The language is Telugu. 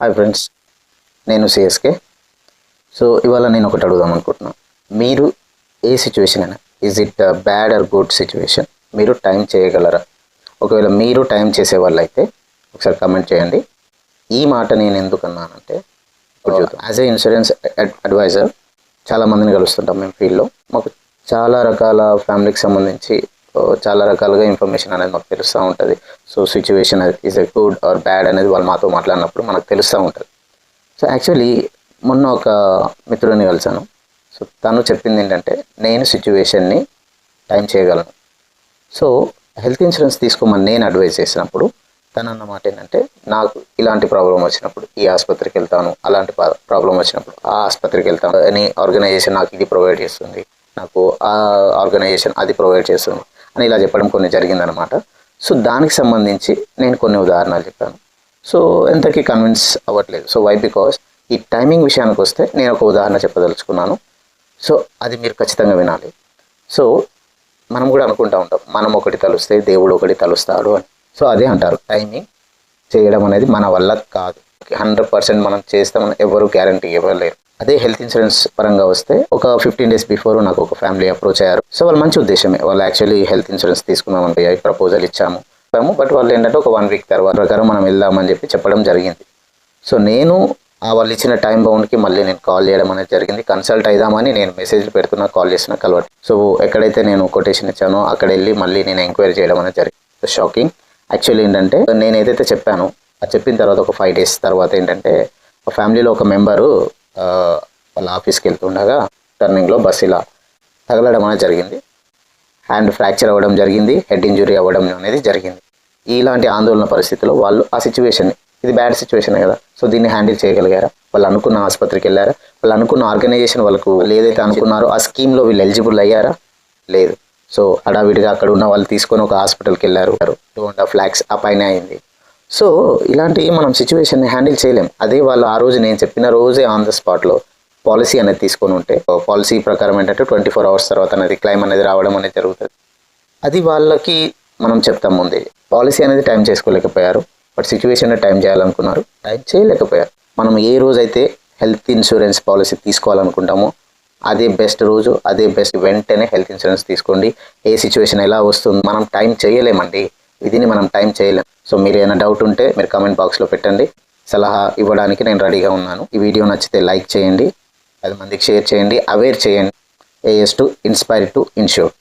హాయ్ ఫ్రెండ్స్, నేను సిఎస్కే. సో ఇవాళ నేను ఒకటి అడుగుదాం అనుకుంటున్నాను. మీరు ఏ సిచ్యువేషన్ అయినా, is it bad or good situation, మీరు టైం చేయగలరా? ఒకవేళ మీరు టైం చేసే వాళ్ళు అయితే ఒకసారి కమెంట్ చేయండి. ఈ మాట నేను ఎందుకు అన్నానంటే, యాజ్ ఏ ఇన్సూరెన్స్ అడ్వైజర్ చాలామందిని కలుస్తుంటాం మేము ఫీల్డ్లో. మాకు చాలా రకాల ఫ్యామిలీకి సంబంధించి చాలా రకాలుగా ఇన్ఫర్మేషన్ అనేది మాకు తెలుస్తూ ఉంటుంది. So situation is a good or bad అనేది వాళ్ళు మాతో మాట్లాడినప్పుడు మనకు తెలుస్తూ ఉంటుంది. సో యాక్చువల్లీ మొన్న ఒక మిత్రుడిని కలిసాను. సో తను చెప్పింది ఏంటంటే, నేను సిచ్యువేషన్ని టైం చేయగలను. సో హెల్త్ ఇన్సూరెన్స్ తీసుకోమని నేను అడ్వైజ్ చేసినప్పుడు తను అన్నమాట ఏంటంటే, నాకు ఇలాంటి ప్రాబ్లం వచ్చినప్పుడు ఈ ఆసుపత్రికి వెళ్తాను, అలాంటి ప్రాబ్లం వచ్చినప్పుడు ఆ ఆసుపత్రికి వెళ్తాను, అని ఆర్గనైజేషన్ నాకు ఇది ప్రొవైడ్ చేస్తుంది, నాకు ఆ ఆర్గనైజేషన్ అది ప్రొవైడ్ చేస్తుంది అని ఇలా చెప్పడం కొన్ని జరిగిందనమాట. సో దానికి సంబంధించి నేను కొన్ని ఉదాహరణలు చెప్పాను. సో ఎంతకీ కన్విన్స్ అవ్వట్లేదు. So why? బికాస్ ఈ టైమింగ్ విషయానికి వస్తే నేను ఒక ఉదాహరణ చెప్పదలుచుకున్నాను. సో అది మీరు ఖచ్చితంగా వినాలి. సో మనం కూడా అనుకుంటూ ఉంటాం, మనం ఒకటి తలుస్తే దేవుడు ఒకటి తలుస్తాడు అని. సో అదే అంటారు, టైమింగ్ చేయడం అనేది మన వల్ల కాదు. 100% మనం చేస్తామని ఎవరు గ్యారంటీ ఇవ్వలేరు. అదే హెల్త్ ఇన్సూరెన్స్ పరంగా వస్తే ఒక 15 days బిఫోర్ నాకు ఒక ఫ్యామిలీ అప్రోచ్ అయ్యారు. సో వాళ్ళు మంచి ఉద్దేశమే, వాళ్ళు యాక్చువల్లీ హెల్త్ ఇన్సూరెన్స్ తీసుకున్నామంటే ప్రపోజల్ ఇచ్చాము. బట్ వాళ్ళు ఏంటంటే ఒక 1 week తర్వాత ప్రకారం మనం వెళ్దామని చెప్పడం జరిగింది. సో నేను వాళ్ళు ఇచ్చిన టైం బౌండ్కి మళ్ళీ నేను కాల్ చేయడం అనేది జరిగింది. కన్సల్ట్ అయిదామని నేను మెసేజ్లు పెడుతున్నా, కాల్ చేస్తున్నా, కలవట్. సో ఎక్కడైతే నేను కొటేషన్ ఇచ్చానో అక్కడ వెళ్ళి మళ్ళీ నేను ఎంక్వైరీ చేయడం అనేది జరిగింది. షాకింగ్. యాక్చువల్లీ ఏంటంటే, నేను ఏదైతే చెప్పానో అది చెప్పిన తర్వాత ఒక 5 days తర్వాత ఏంటంటే, ఒక ఫ్యామిలీలో ఒక మెంబరు వాళ్ళ ఆఫీస్కి వెళ్తుండగా టర్నింగ్లో బస్సు ఇలా తగలడం అనేది జరిగింది. హ్యాండ్ ఫ్రాక్చర్ అవ్వడం జరిగింది, హెడ్ ఇంజురీ అవ్వడం అనేది జరిగింది. ఇలాంటి ఆందోళన పరిస్థితిలో వాళ్ళు ఆ సిచ్యువేషన్, ఇది బ్యాడ్ సిచ్యువేషన్ కదా, సో దీన్ని హ్యాండిల్ చేయగలిగారా? వాళ్ళు అనుకున్న ఆసుపత్రికి వెళ్ళారా? వాళ్ళు అనుకున్న ఆర్గనైజేషన్ వాళ్ళకు ఏదైతే అనుకున్నారో ఆ స్కీమ్లో వీళ్ళు ఎలిజిబుల్ అయ్యారా? లేదు. సో హడావిడిగా అక్కడ ఉన్న వాళ్ళు తీసుకొని ఒక హాస్పిటల్కి వెళ్ళారు, 2.5 lakhs ఆ పైన అయింది. సో ఇలాంటి మనం సిచ్యువేషన్ని హ్యాండిల్ చేయలేం. అదే వాళ్ళు ఆ రోజు నేను చెప్పిన రోజే ఆన్ ద స్పాట్లో పాలసీ అనేది తీసుకొని ఉంటే, పాలసీ ప్రకారం ఏంటంటే 24 hours తర్వాత అనేది క్లైమ్ అనేది రావడం అనేది జరుగుతుంది. అది వాళ్ళకి మనం చెప్తాం ముందే. పాలసీ అనేది టైం చేసుకోలేకపోయారు, బట్ సిచ్యువేషన్ టైం చేయాలనుకున్నారు, టైం చేయలేకపోయారు. మనం ఏ రోజైతే హెల్త్ ఇన్సూరెన్స్ పాలసీ తీసుకోవాలనుకుంటామో అదే బెస్ట్ రోజు, అదే బెస్ట్ వెంటనే హెల్త్ ఇన్సూరెన్స్ తీసుకోండి. ఏ సిచ్యువేషన్ ఎలా వస్తుంది మనం టైం చేయలేమండి, ఇదిని మనం టైం చేయలేం. సో మీరు ఏమైనా డౌట్ ఉంటే మీరు కామెంట్ బాక్స్లో పెట్టండి, సలహా ఇవ్వడానికి నేను రెడీగా ఉన్నాను. ఈ వీడియో నచ్చితే లైక్ చేయండి, 10 మందికి షేర్ చేయండి, అవేర్ చేయండి. AS to inspire to insure.